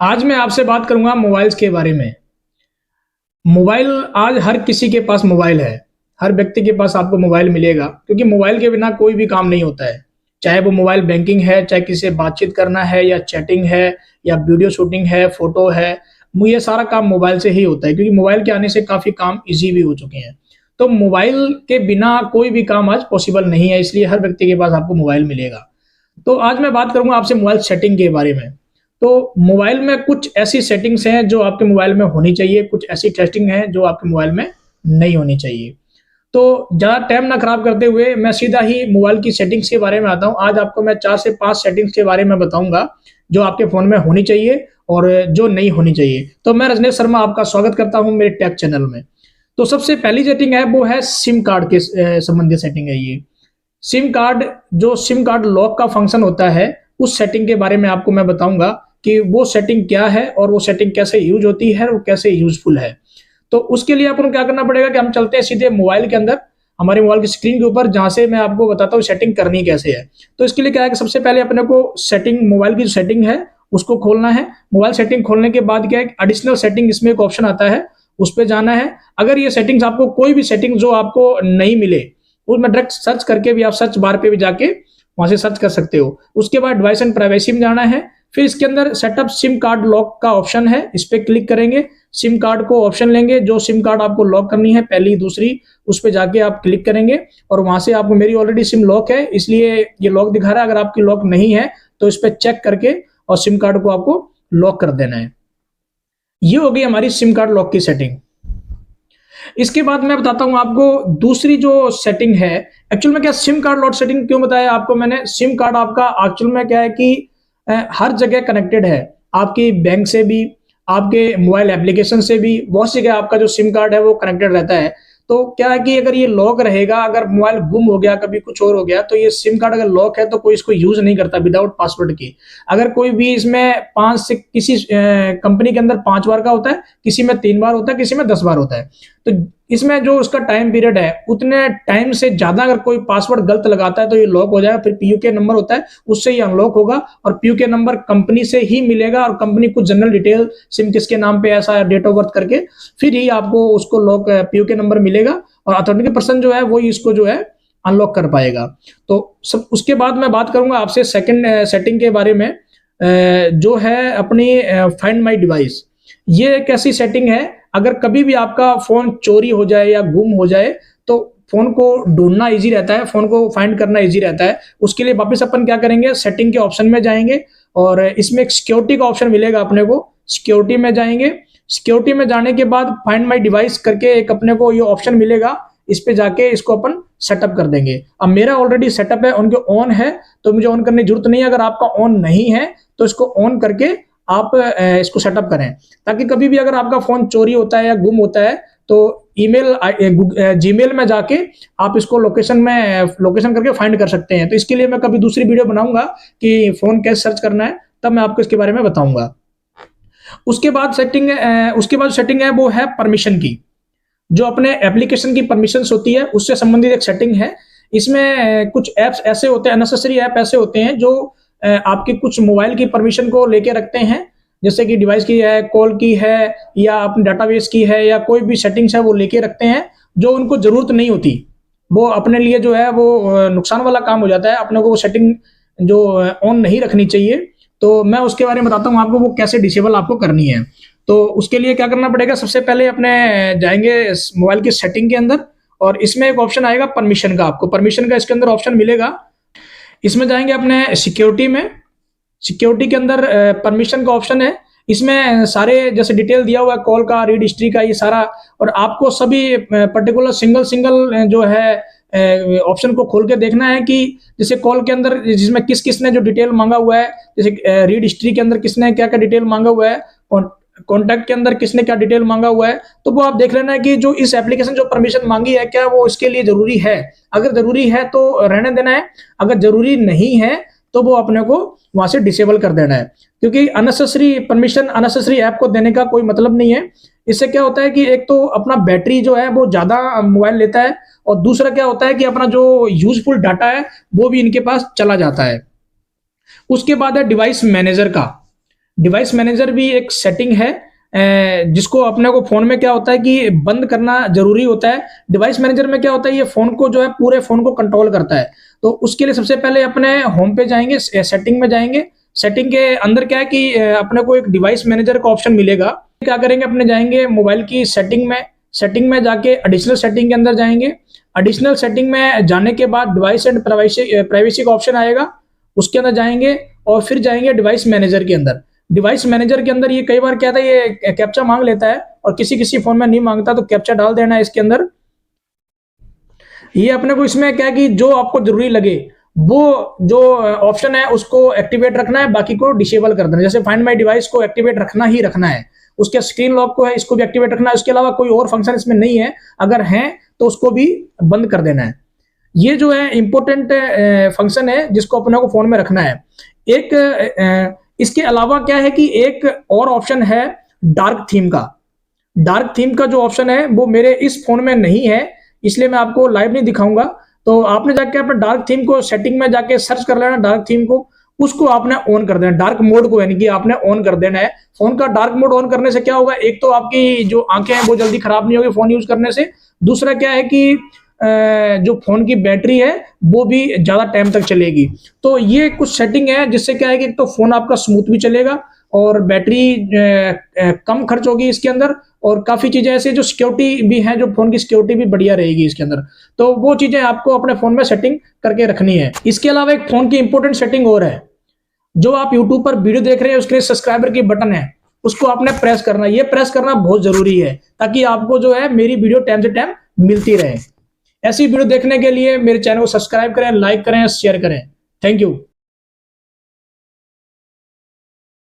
आज मैं आपसे बात करूंगा मोबाइल्स के बारे में। मोबाइल आज हर किसी के पास मोबाइल है। हर व्यक्ति के पास आपको मोबाइल मिलेगा क्योंकि मोबाइल के बिना कोई भी काम नहीं होता है। चाहे वो मोबाइल बैंकिंग है, चाहे किसी से बातचीत करना है या चैटिंग है या वीडियो शूटिंग है, फोटो है, ये सारा काम मोबाइल से ही होता है क्योंकि मोबाइल के आने से काफ़ी काम ईज़ी भी हो चुके हैं। तो मोबाइल के बिना कोई भी काम आज पॉसिबल नहीं है, इसलिए हर व्यक्ति के पास आपको मोबाइल मिलेगा। तो आज मैं बात करूँगा आपसे मोबाइल सेटिंग के बारे में। तो मोबाइल में कुछ ऐसी सेटिंग्स हैं जो आपके मोबाइल में होनी चाहिए, कुछ ऐसी सेटिंग है जो आपके मोबाइल में नहीं होनी चाहिए। तो ज़्यादा टाइम ना खराब करते हुए मैं सीधा ही मोबाइल की सेटिंग्स के बारे में आता हूँ। आज आपको मैं 4 से 5 सेटिंग्स के बारे में बताऊँगा, जो आपके फ़ोन में होनी चाहिए और जो नहीं होनी चाहिए। तो मैं रजनीश शर्मा आपका स्वागत करता हूँ मेरे टेक चैनल में। तो सबसे पहली सेटिंग है वो है सिम कार्ड के संबंधित सेटिंग है ये। सिम कार्ड लॉक का फंक्शन होता है, उस सेटिंग के बारे में आपको मैं बताऊँगा कि वो सेटिंग क्या है और वो सेटिंग कैसे यूज होती है और कैसे यूजफुल है। तो उसके लिए अपन को क्या करना पड़ेगा कि हम चलते हैं सीधे मोबाइल के अंदर, हमारे मोबाइल की स्क्रीन के ऊपर, जहां से मैं आपको बताता हूँ सेटिंग करनी कैसे है। तो इसके लिए क्या है कि सबसे पहले अपने को मोबाइल की जो सेटिंग है उसको खोलना है। मोबाइल सेटिंग खोलने के बाद क्या है, एडिशनल सेटिंग इसमें एक ऑप्शन आता है, उस पर जाना है। अगर ये सेटिंग्स आपको कोई भी सेटिंग जो आपको नहीं मिले, उसमें डायरेक्ट सर्च करके भी आप सर्च बार पे भी जाके वहां से सर्च कर सकते हो। उसके बाद डिवाइस एंड प्राइवेसी में जाना है। फिर इसके अंदर सेटअप सिम कार्ड लॉक का ऑप्शन है, इस पर क्लिक करेंगे। सिम कार्ड को ऑप्शन लेंगे, जो सिम कार्ड आपको लॉक करनी है पहली दूसरी, उस पर जाके आप क्लिक करेंगे और वहां से आपको, मेरी ऑलरेडी सिम लॉक है इसलिए ये लॉक दिखा रहा है। अगर आपकी लॉक नहीं है तो इस पर चेक करके और सिम कार्ड को आपको लॉक कर देना है। ये हो गई हमारी सिम कार्ड लॉक की सेटिंग। इसके बाद मैं बताता हूं आपको दूसरी जो सेटिंग है। एक्चुअल में क्या, सिम कार्ड लॉक सेटिंग क्यों बताया आपको मैंने? सिम कार्ड आपका एक्चुअल में क्या है कि हर जगह कनेक्टेड है, आपकी बैंक से भी, आपके मोबाइल एप्लीकेशन से भी, बहुत सी जगह आपका जो सिम कार्ड है वो कनेक्टेड रहता है। तो क्या है कि अगर ये लॉक रहेगा, अगर मोबाइल गुम हो गया, कभी कुछ और हो गया, तो ये सिम कार्ड अगर लॉक है तो कोई इसको यूज नहीं करता विदाउट पासवर्ड के। अगर कोई भी इसमें 5 से, किसी कंपनी के अंदर 5 बार का होता है, किसी में 3 बार होता है, किसी में 10 बार होता है। तो इसमें जो उसका टाइम पीरियड है, उतने टाइम से ज्यादा अगर कोई पासवर्ड गलत लगाता है तो ये लॉक हो जाएगा। फिर पीयूके नंबर होता है, उससे ही अनलॉक होगा और पीयूके नंबर कंपनी से ही मिलेगा और कंपनी कुछ जनरल डिटेल, सिम किसके नाम पे, ऐसा डेट ऑफ बर्थ करके फिर ही आपको उसको लॉक पीयूके नंबर मिलेगा और अथॉरिटी पर्सन जो है वो ही इसको जो है अनलॉक कर पाएगा। तो सब उसके बाद मैं बात करूंगा आपसे सेकंड सेटिंग के बारे में, जो है अपनी फाइंड माई डिवाइस। ये एक ऐसी सेटिंग है, अगर कभी भी आपका फोन चोरी हो जाए या गुम हो जाए तो फोन को ढूंढना इजी रहता है, फोन को फाइंड करना इजी रहता है। उसके लिए वापस अपन क्या करेंगे, सेटिंग के ऑप्शन में जाएंगे और इसमें एक सिक्योरिटी का ऑप्शन मिलेगा अपने को। सिक्योरिटी में जाएंगे, सिक्योरिटी में जाने के बाद फाइंड माई डिवाइस करके एक अपने को ये ऑप्शन मिलेगा, इस पे जाके इसको अपन सेटअप कर देंगे। अब मेरा ऑलरेडी सेटअप है, उनके ऑन है, तो मुझे ऑन करने की जरूरत नहीं है। अगर आपका ऑन नहीं है तो इसको ऑन करके आप इसको सेटअप करें, ताकि कभी भी अगर आपका फोन चोरी होता है या गुम होता है तो जीमेल में जाके आप इसको लोकेशन करके फाइंड कर सकते हैं। तो इसके लिए मैं कभी दूसरी वीडियो बनाऊंगा कि फोन कैसे सर्च करना है, तब मैं आपको इसके बारे में बताऊंगा। उसके बाद सेटिंग है वो है परमिशन की। जो अपने एप्लीकेशन की परमिशंस होती है उससे संबंधित एक सेटिंग है। इसमें कुछ ऐप्स ऐसे होते हैं, अननेसेसरी ऐप ऐसे होते हैं जो आपके कुछ मोबाइल की परमिशन को लेके रखते हैं, जैसे कि डिवाइस की है, कॉल की है, या अपने डाटाबेस की है, या कोई भी सेटिंग्स है वो लेके रखते हैं जो उनको जरूरत नहीं होती। वो अपने लिए जो है वो नुकसान वाला काम हो जाता है। अपने को वो सेटिंग जो ऑन नहीं रखनी चाहिए, तो मैं उसके बारे में बताता हूँ आपको वो कैसे डिसेबल आपको करनी है। तो उसके लिए क्या करना पड़ेगा, सबसे पहले अपने जाएंगे मोबाइल की सेटिंग के अंदर और इसमें एक ऑप्शन आएगा परमिशन का। आपको परमिशन का इसके अंदर ऑप्शन मिलेगा, इसमें जाएंगे अपने सिक्योरिटी में। सिक्योरिटी के अंदर परमिशन का ऑप्शन है, इसमें सारे जैसे डिटेल दिया हुआ है, कॉल का, रीड हिस्ट्री का, ये सारा, और आपको सभी पर्टिकुलर सिंगल जो है ऑप्शन को खोल के देखना है कि जैसे कॉल के अंदर जिसमें किस किसने जो डिटेल मांगा हुआ है, जैसे रीड हिस्ट्री के अंदर किसने क्या क्या डिटेल मांगा हुआ है, और कॉन्टैक्ट के अंदर किसने क्या डिटेल मांगा हुआ है, तो वो आप देख लेना है कि जो इस एप्लीकेशन जो परमिशन मांगी है क्या वो इसके लिए जरूरी है। अगर जरूरी है तो रहने देना है, अगर जरूरी नहीं है तो वो अपने को वहां से डिसेबल कर देना है, क्योंकि अननेसेसरी परमिशन अननेसेसरी ऐप को देने का कोई मतलब नहीं है। इससे क्या होता है कि एक तो अपना बैटरी जो है वो ज्यादा मोबाइल लेता है, और दूसरा क्या होता है कि अपना जो यूजफुल डाटा है वो भी इनके पास चला जाता है। उसके बाद है डिवाइस मैनेजर का। डिवाइस मैनेजर भी एक सेटिंग है जिसको अपने को फोन में क्या होता है कि बंद करना जरूरी होता है। डिवाइस मैनेजर में क्या होता है, ये फोन को जो है पूरे फोन को कंट्रोल करता है। तो उसके लिए सबसे पहले अपने होम पे जाएंगे, सेटिंग में जाएंगे। सेटिंग के अंदर क्या है कि अपने को एक डिवाइस मैनेजर का ऑप्शन मिलेगा। क्या करेंगे, अपने जाएंगे मोबाइल की सेटिंग में, सेटिंग में जाके एडिशनल सेटिंग के अंदर जाएंगे। एडिशनल सेटिंग में जाने के बाद डिवाइस एंड प्राइवेसी का ऑप्शन आएगा, उसके अंदर जाएंगे और फिर जाएंगे डिवाइस मैनेजर के अंदर। डिवाइस मैनेजर के अंदर ये कई बार क्या था, ये कैप्चा मांग लेता है और किसी किसी फोन में नहीं मांगता, तो कैप्चा डाल देना है इसके अंदर। ये अपने को इसमें क्या है कि जो आपको जरूरी लगे वो जो ऑप्शन है उसको एक्टिवेट रखना है, बाकी को डिसेबल कर देना। जैसे फाइंड माय डिवाइस को एक्टिवेट रखना ही रखना है, उसके स्क्रीन लॉक को है इसको भी एक्टिवेट रखना है, उसके अलावा कोई और फंक्शन इसमें नहीं है, अगर है तो उसको भी बंद कर देना है। ये जो है इंपॉर्टेंट फंक्शन है जिसको अपने को फोन में रखना है। एक इसके अलावा क्या है कि एक और ऑप्शन है डार्क थीम का। डार्क थीम का जो ऑप्शन है वो मेरे इस फोन में नहीं है, इसलिए मैं आपको लाइव नहीं दिखाऊंगा। तो आपने जाके अपने डार्क थीम को सेटिंग में जाके सर्च कर लेना, डार्क थीम को, उसको आपने ऑन कर देना, डार्क मोड को यानी कि आपने ऑन कर देना है। फोन का डार्क मोड ऑन करने से क्या होगा, एक तो आपकी जो आंखें हैं वो जल्दी खराब नहीं होगी फोन यूज करने से। दूसरा क्या है कि जो फोन की बैटरी है वो भी ज्यादा टाइम तक चलेगी। तो ये कुछ सेटिंग है जिससे क्या है कि तो फोन आपका स्मूथ भी चलेगा और बैटरी कम खर्च होगी इसके अंदर, और काफी चीजें ऐसी जो सिक्योरिटी भी है, जो फोन की सिक्योरिटी भी बढ़िया रहेगी इसके अंदर। तो वो चीजें आपको अपने फोन में सेटिंग करके रखनी है। इसके अलावा एक फोन की इंपॉर्टेंट सेटिंग और है, जो आप यूट्यूब पर वीडियो देख रहे हैं उसके लिए सब्सक्राइबर की बटन है, उसको आपने प्रेस करना है। ये प्रेस करना बहुत जरूरी है ताकि आपको जो है मेरी वीडियो टाइम से टाइम मिलती रहे। ऐसी वीडियो देखने के लिए मेरे चैनल को सब्सक्राइब करें, लाइक करें, शेयर करें। Thank you.